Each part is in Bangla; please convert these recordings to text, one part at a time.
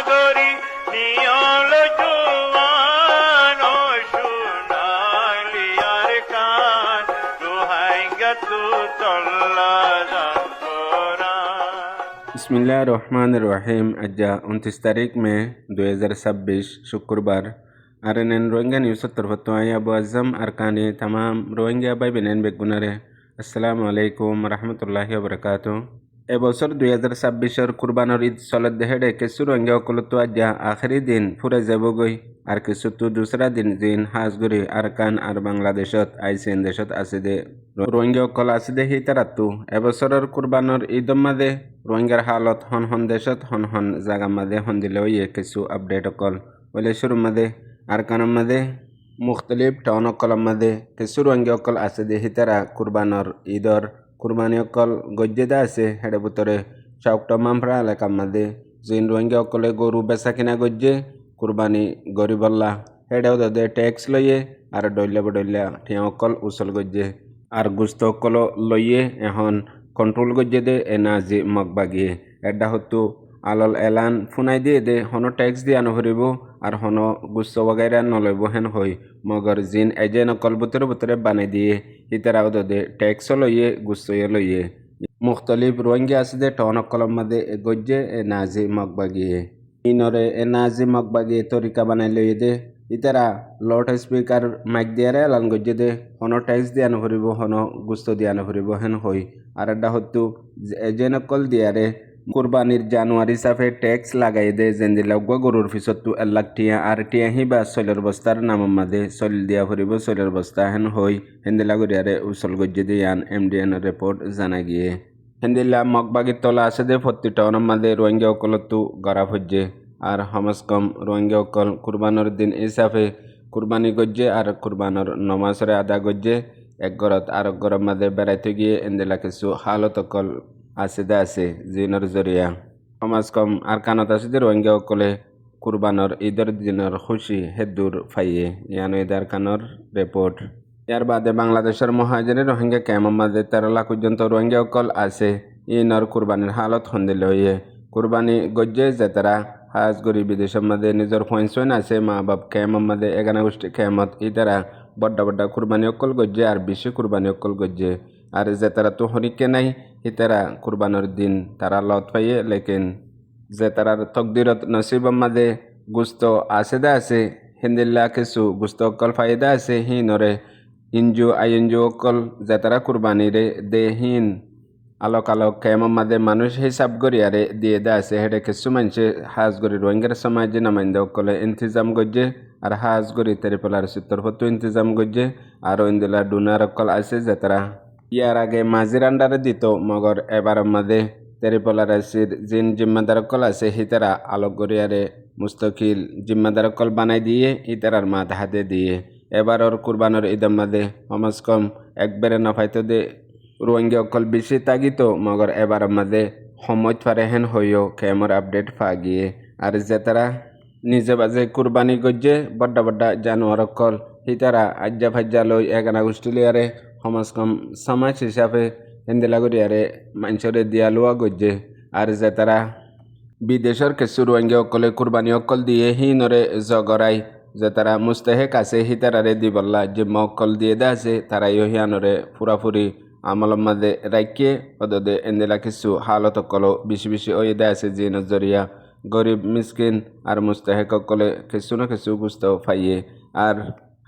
সাগরী নিয়ল জুয়ান ও সোনালি আর কান দোহাই গতু তল্লা বিসমিল্লাহির রহমানির রহিম। আজ 29 তারিখ মে 2026 শুক্রবার। আরএনএন রোহিঙ্গা নিউজ তরফত আবু আজম আরকানি तमाम রোহিঙ্গা ভাই বেনেন বেগুনারে আসসালামু আলাইকুম রহমতুল্লাহি ওয়া বারাকাতুহু। এবছর 2026 কুরবানোর ঈদ চলত দেহেডে কিছু রোহিঙ্গা অকলতো আজ আখেরি দিন ফুরে যাবগৈ আর কিছু তো দুসরা দিন দিন হাজগুড়ি আরকান আর বাংলাদেশত আইসেন দেশত আছে দে রোহিঙ্গা অকল আছে দে হিতারাতু এবছরের কুরবানোর ঈদ মাদে রোহিঙ্গার হালত হন হন দেশত হন হন জাগা মাদে হন দিলেও কিছু আপডেট অকল বলে শুরু মাদে আরকানের মাদে মুখতলিফ টাউন অকলের মাদে কিছু রোহিঙ্গা অকল আছে দে হিতারা কুরবানোর ঈদর কুরবানি অকল গজ্জেদা আছে হেডে ভিতরে চাউকটা মামফরা এলাকার মাদে জিন রোহিঙ্গা অকলে গরু বেচা কিনা গজ্জে কুরবানি গরিবল্লা হেডেও দে ট্যাক্স লইয়ে আর ডইলা বডইলা ঠিয়া অকল উসল গজ্জে আর গুস্ত অকল লইয়ে এখন কন্ট্রোল গজ্জে দে এনাজি মগবাগিয়ে এডা হতো আলল এলান ফুনাই দিয়ে দে হন ট্যাক্স দিয়া নহরিব আর হন গুস্ত বগাইরা নলইব হেন হই মগর জিন এজে নকল বুতরে বুতরে বানাই দিয়ে ইতারাও দে ট্যাক্স লইয়ে গুস্তয়ে লইয়ে মুখতলিফ রোহিঙ্গা আছে দে টন অকলম মাদে গজ্জে এনাজি মগবাগিয়ে ইনরে এনাজি মগবাগিয়ে তরিকা বানাই লইয়ে দে ইতারা লাউড স্পিকার মাইক দিয়ারে এলান গজ্জে দে হন ট্যাক্স দিয়া নহরিব হন গুস্ত দিয়া নহরিব হেন হই আর এডা হতো এজে নকল দিয়ারে কুরবানির জানুয়ারি সাফে ট্যাক্স লাগাই দে জেন্দিলা গরুর পিছতো 1 লাখ টিয়া আর টিয়া হিবা চলের বস্তার নাম মাদে চল দিয়া ফুরিব চলের বস্তা হেন হই হেন্দিলা গরিয়ারে উসল গজ্জে দে ইয়ান এমডিএন রিপোর্ট জানা গিয়ে হেন্দিলা মগবাগির তলা আছে দে প্রত্যেকটা মাদে রোহিঙ্গা অকলতো গড়া ফজ্জে আর হমস কম রোহিঙ্গা অকল কুরবানোর দিন হিসাবে কুরবানি গজ্জে আর কুরবানোর নমাজরে আদা গজ্জে এক গরত আর এক গরম মাদে বেড়াইতে গিয়ে এন্দিলা কিছু হালত অকল আছে দে আছে জিনর জরিয়া সমাজ কম আর কানত আছে দে রোহিঙ্গা অকলে কুরবানোর ঈদের দিনের খুশি হেদুর ফাইয়ে ইয়ানো ঈদার কানোর রিপোর্ট ইয়ার বাদে বাংলাদেশের মহাজনে রোহিঙ্গা ক্যাম্পের মাঝে 13 লাখ পর্যন্ত রোহিঙ্গা অকল আছে ইনর কুরবানির হালত হন্দিল হইয়ে কুরবানি গজ্জে যেতারা হাজ গরি বিদেশের মাঝে নিজের পয়েন্টসন আছে মা বাপ ক্যাম্পের মাঝে 11 গোষ্ঠী ক্যাম্পত ইতারা বড্ডা বড্ডা কুরবানি অকল গজ্জে আর বেশি কুরবানি অকল গজ্জে আর যে তারা তো হরিকে নাই হিতারা কুরবানোর দিন তারা লত পাইয়ে লেকিন যে তারার তকদিরত নসিবর মাঝে গুস্ত আছে দা আছে হিন্দিল্লা কিছু গুস্ত অকল ফায়দা আছে হিনরে ইনজু আইনজু অকল যে তারা কুরবানিরে দে হিন আলোক আলোক কেমন মাঝে মানুষ হিসাব গড়িয়ারে দিয়ে দা আছে হেডে কিছু মানুষে হাজ গড়ি রোহিঙ্গার সমাজে নামাইন্দে অকলে ইন্তজাম গজ্জে আর হাজ গড়ি তেরিপলার চিত্তর হতো ইন্তজাম গজ্জে আর ইন্দিলা ডুনার অকল আছে যে তারা ইয়ার আগে মাঝির আন্ডারে দিত মগর এবার মাঝে তেরিপলার আসির জিন জিম্মাদার কল আছে হিতারা আলোক গড়িয়ারে মুস্তকিল জিম্মাদার কল বানাই দিয়ে হিতারার মা হাতে দিয়ে এবার ওর কুরবানোর ঈদের মাঝে কমস কম একবারে নফাইতো দে রোহিঙ্গা অকল বেশি তাগিত মগর এবার মাঝে সময় ফারে হেন হইও কেমর আপডেট পা গিয়ে আর যে তারা নিজে বাজে কুরবানি গজ্জে বড্ডা বড্ডা জানোয়ার অকল হিতারা আজ্জা ফাজ্জা লই 11 গোষ্ঠী লিয়ারে সমাজ কম সমাজ হিসাবে হেন্দিলা গরিয়ারে মানুষরে দিয়া লোয়া গজ্জে আর যে তারা বিদেশের কিছু রোহিঙ্গা অকলে কুরবানি অকল দিয়ে হিনরে জগরাই যে তারা মুস্তাহেক আছে হিতারারে দিবল্লা যে মকল দিয়ে দে আছে তারাইও হিয়ানরে ফুরাফুরি আমলের মাঝে রাখিয়ে ওদের এন্দিলা কিছু হালত অকল বেশি বেশি ওই দে আছে যে নজরিয়া গরিব মিসকিন আর মুস্তাহেক অকলে কিছু না কিছু গুস্ত ফাইয়ে আর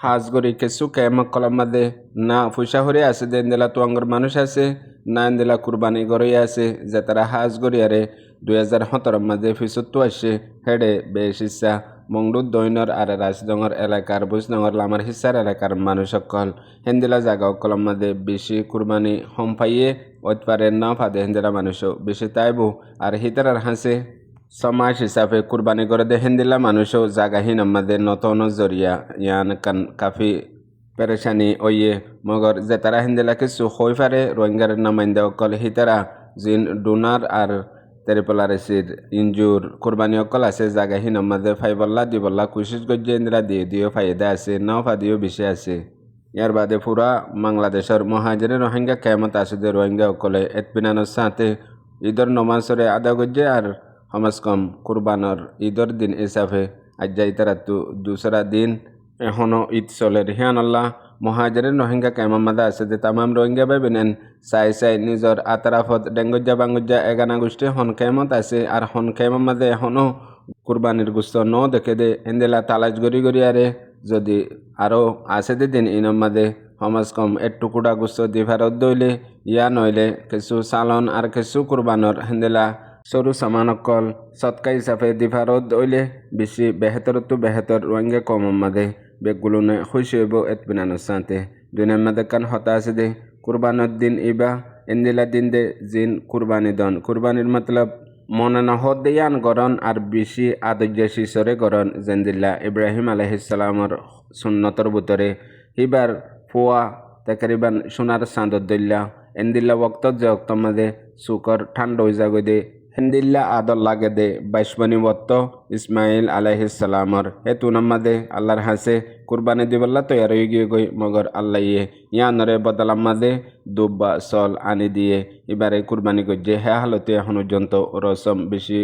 হাজ গরি কিছু কেমক কলার মাঝে না পয়সা হরে আছে দে এন্দিলা তোয়াঙ্গর মানুষ আছে না এন্দিলা কুরবানি গড়ই আছে যে তারা হাজ গড়িয়ারে 2017 মাঝে ফিসত্তু আসে হেডে বেশ ইচ্ছা মংডুর দৈনর আর রাজডঙ্গর এলাকার বুজনগর লামার হিসার এলাকার মানুষ সকল হেন্দিলা জায়গা অকলম মাঝে বেশি কুরবানি হম পাইয়ে ওইপারে না ফাদে হেন্দিলা মানুষও বেশি তাইবো আর হিতারার হাসে সমাজ হিসাবে কুরবানি করে দে হেন্দিলা মানুষও জাগাহীন আমাদের নতুন জরিয়া ইয়ান কাফি পেরেশানি ওইয়ে মগর যে তারা হিন্দিলা কিছু হই পারে রোহিঙ্গার নামাইন্দা অকল হিতারা জিন ডোনার আর তেরিপলারেসির ইনজুর কুরবানি অকল আছে জাগাহীন আমাদের ফাইবল্লা দিবল্লা কুশিস গজ্জে ইন্দিরা দিয়ে দিও ফায়দা আছে নাও ফাদিও বেশি আছে ইয়ার বাদে পুরা বাংলাদেশের মহাজরে রোহিঙ্গা কেমত আছে যে রোহিঙ্গা অকলে এতবিনানোর সাথে ঈদর নমাজরে আদা গজ্জে আর হমাসকম কুরবানর ঈদর দিন হিসাবে আজ যাই তারা তো দুসরা দিন এখনও ঈদ চলে রিহান আল্লাহ মহাজারের রোহিঙ্গা কেমামাদা আছে যে তামাম রোহিঙ্গা বেবেনেন চাই নিজর আতারাফত ডেঙ্গজ্জা বাঙ্গজ্জা এগানা গোষ্ঠী হন কেমত আছে আর হন কেমামাদে এখনও কুরবানির গুস্ত ন দেখে দে এন্দেলা তালাশ গড়ি আরে যদি আরও আছে দে দিন ইনম মাদে হমাসকম এর টুকুটা গুস্ত দিভারত দইলে ইয়া নইলে কিছু সালন আর কিছু কুরবানর হেন্দেলা সরু সামানকল সৎকা হিসাবে দিভারত দইলে বেশি বেহেতরতো বেহেতর রোহিঙ্গা কম মাদে বেগুলোনে খুশি হইব এতবিনানোর সাথে দুনিয়ার মাদে কান হতা আছে দে কুরবানোর দিন ইবা এন্দিলা দিন দে জিন কুরবানি দন কুরবানির মতলব মনে নহদ দিয়ান গরন আর বেশি আদর্য শিশরে গরন জেন্দিল্লা ইব্রাহিম আলাইহিসসালামর সুন্নতর ভিতরে হিবার ফুয়া তাকরিবান সোনার চাঁদত দইল্লা এন্দিল্লা ওক্তত যে ওক্ত মাদে সুকর ঠান্ডা হয়ে যাগো দে হেন্দিল্লা আদর লাগে দে বাইশবনি বত্ত ইসমাইল আলাইহিসসালামর হে তুনাম্মাদে আল্লাহর হাসে কুরবানি দিবল্লা তৈয়ার হয়ে গিয়ে গই মগর আল্লাহ ইয়ে ইয়ানরে বদলাম্মাদে দুব্বা সল আনি দিয়ে এবারে কুরবানি গজ্জে হে হালতে এখনো জন্ত রসম বেশি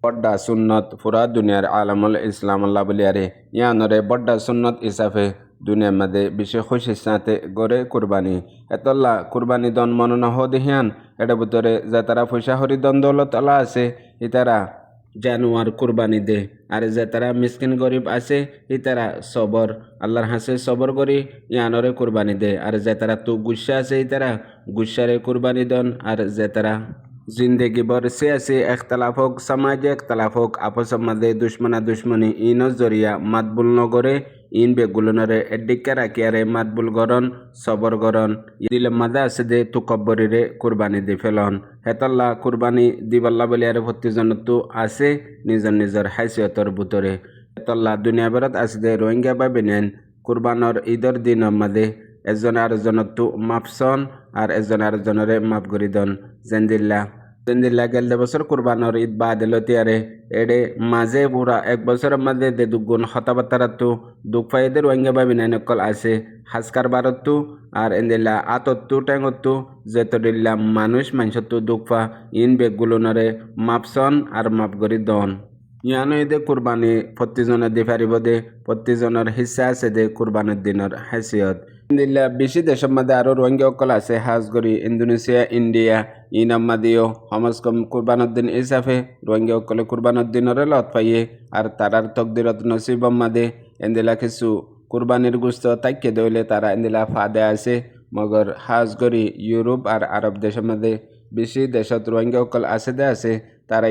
বড্ডা সুন্নত পুরা দুনিয়ার আলামুল ইসলাম আল্লাহ বলিয়ারে ইয়ানরে বড্ডা সুন্নত হিসাবে দুনিয়ার মধ্যে বেশি খুশির সাথে গড়ে কুরবানি এতল্লা কুরবানি দন মননা হদিহান এটা ভিতরে যে তারা পয়সা হরি দন দৌলত আল্লাহ আছে ইতারা জানুয়ার কুরবানি দে আর যে তারা মিসকিন গরিব আছে ইতারা সবর আল্লাহর হাসে সবর করি ইয়ানরে কুরবানি দে আর যে তারা তু গুসা আছে ইতারা গুসারে কুরবানি দন আর যে তারা জিন্দগি ভর সিয়াসি এখতলাফ হোক সমাজে এখতলাফ হোক আপসের মধ্যে দুশ্মনী ইনও জরিয়া মাতবুল নগরে ইন বেগুলনরে এডিকা রাখিয়ারে মাতবুল গরন সবর গরন দিলে মাদা আছে দে তুকব্বরিরে কুরবানি দি ফেলন হেতল্লা কুরবানি দিবাল্লা বলিয়ারে ভর্তিজনতো আছে নিজর হাইসিয়তর ভিতরে হেতল্লা দুনিয়া বেরত আছে দে রোহিঙ্গা বা বেনেন কুরবানর ঈদর দিনের মাঝে এজন আরেকজনতো মাপসন আর এজন আরেকজনরে মাপ করি দন জেন্দিল্লা গেলদে বছর কুরবানর ঈদ বা দিলতিয়ারে এডে মাঝে পুরা এক বছরের মাঝে দে দুগুণ হতাবাতারাতো দুঃখ ফাইদে রোহিঙ্গা বা বিনাই নকল আছে হাসকার বারতো আর এন্দিল্লা আতত্তু ট্যাঙত্তু যেতদিল্লা মানুষতো দুঃখা ইন বেগুলোনরে মাপসন আর মাপ করি দন ইয়ানো দে কুরবানি প্রতিজনে দি পারিব দে প্রতিজনের হিস্সা আছে দে কুরবানির দিনের হাসিয়ত দিল্লা বেশি দেশের মধ্যে আরও রোহিঙ্গা অকল আছে হাজগরি ইন্দোনেশিয়া ইন্ডিয়া ইনাম্মাদিও হমসকম কুরবানের দিন হিসাবে রোহিঙ্গা অকলে কুরবানের দিনরে লত পাইয়ে আর তারার তকদিরত নসিবম্মাদে এন্দিলা কিছু কুরবানির গুস্ত তাইকে দইলে তারা এন্দিলা ফাদে আছে মগর হাজগরি ইউরোপ আর আরব দেশের মধ্যে বেশি দেশত রোহিঙ্গা অকল আছে তারা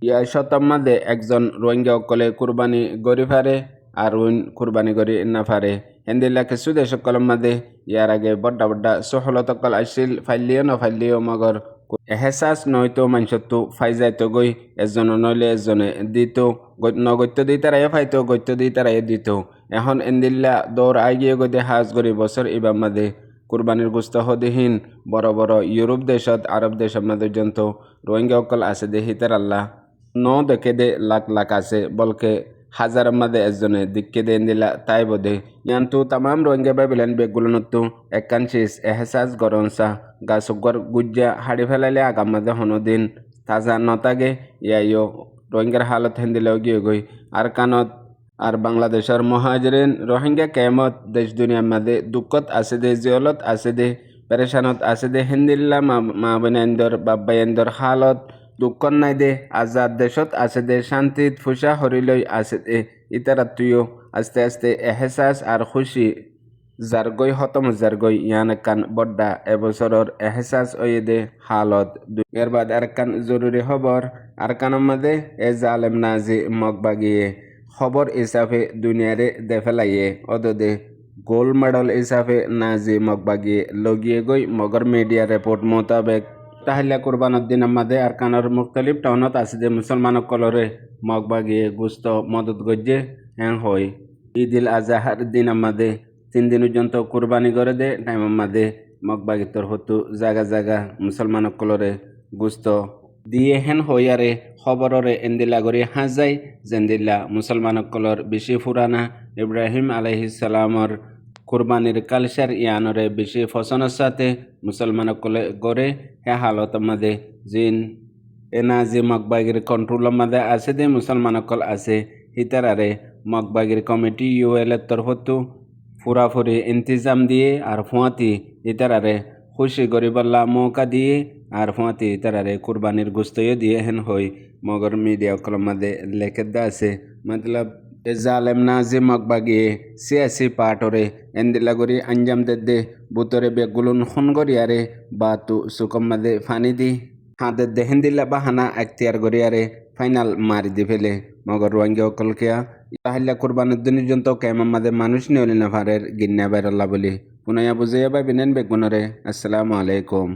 ইয়া শতম্মাদে একজন রোহিঙ্গা অকলে কুরবানি গড়ি ফারে আর কুরবানি গড়ি না ফারে হেন্দিল্লা কিছু দেশ কলম মাদে ইয়ার আগে বড্ডা সহলত কল আসিল ফাইলিও মগর এহেসাস নয়তো মানুষতো ফাই যাইতো গই এজন নইলে এজনে দিত নগত্য দি তারাই ফাইতো গত্য দি তারাই দিত এখন এন্দিল্লা দৌড় আগিয়ে গদে হাজ গড়ি বছর ইবাম মাদে কুরবানির গুস্ত হদিহীন বড় ইউরোপ দেশত আরব দেশের মাদে জন্ত রোহিঙ্গা অকল আছে দে হিতার আল্লাহ ন দেখে দে লাখ আছে বলকে হাজার মাদে এজনে দিকে দে দিলা তাই বোধে ইয়ান্তু তামাম রোহিঙ্গা বাইবেলেন বেগুলোনতো একানশিস এহসাস গরমসা গাছগর গুজ্জা হাড়ি ফেলাইলে আগাম মাদে হনদিন তাজা নতাগে ইয়াইও রোহিঙ্গার হালত হেন্দিলেও গিয়ে গই আর কানত আর বাংলাদেশের মহাজরিন রোহিঙ্গা কেমত দেশ দুনিয়ার মাদে দুঃখত আছে দে জিয়লত আছে দে পেরেশানত আছে দে হেন্দিল্লা মা বোনেন্দর বাব্বাইন্দর হালত দুঃখ নাই দে আজাদ দেশত আছে দে শান্তিত ফুসা হরিলই আছে দে ইতারা তুইও আস্তে আস্তে এহসাস আর খুশি জারগই হতম জারগই ইয়ান কান বড্ডা এবছরর এহসাস ওয়ে দে হালত এর বাদ আর কান জরুরি খবর আর কানের মাঝে এ জালেম নাজি মগবাগিয়ে খবর হিসাবে দুনিয়ারে দে ফেলাইয়ে অদে গোল্ড মেডল হিসাবে নাজি মগবাগিয়ে লগিয়ে গই মগর মিডিয়া রিপোর্ট মোতাবেক তাহলে কুরবানের দিনের মাঝে আর কানের মুখতলিফ টাউনত আছে যে মুসলমান কলরে মগবাগিয়ে গুস্ত মদত গজ্জে হ্যাং হয় ঈদিল আজহার দিনের মাঝে 3 দিন পর্যন্ত কুরবানি করে দে টাইমের মাঝে মগবাগিতর হতু জাগা মুসলমান কলরে গুস্ত দিয়ে হেন হইয়ারে খবররে এন্দিলা গড়ি হাজাই জেন্দিল্লা মুসলমান কলর বেশি ফুরানা ইব্রাহিম আলাইহিসসালামর কুরবানির কালচার ইয়ানরে বেশি ফসনের সাথে মুসলমান কলে গড়ে হে হালত মাদে জিন এনাজি মকবাগির কন্ট্রোলের মাঝে আছে দে মুসলমান অকল আছে হিতারারে মকবাগির কমিটি ইউএল এর তরফতো ফুরাফুরি ইন্তজাম দিয়ে আর ফুয়াতি হিতারারে খুশি গরিবাল্লা মৌকা দিয়ে আর ফুয়াতি হিতারারে কুরবানির গুস্তয় দিয়ে হেন হই মগর মিডিয়া অকলের মাঝে লেখে দা আছে মতলব জালেম নাজি মকবাগিয়ে সিয়াসি পার্টরে এন্দিলাগরি আঞ্জাম দে বুতরে বেগুলুন খন গরিয়ারে বা তু সুকম মাঝে ফানি দি হাতের দেহেন দিলে বাহানা এখতিয়ার গরিয়ারে ফাইনাল মারি দি ফেলে মগর রোয়াঙ্গি অকলকেয়া ইহাল্লা কুরবানের দিনের জন্য কেমন মাঝে মানুষ নিয়ে নাফারের গিন্না বেরল্লা বলি পুনাইয়া বুঝাইয়া বা বিনেন বেগুনরে আসসালামু আলাইকুম।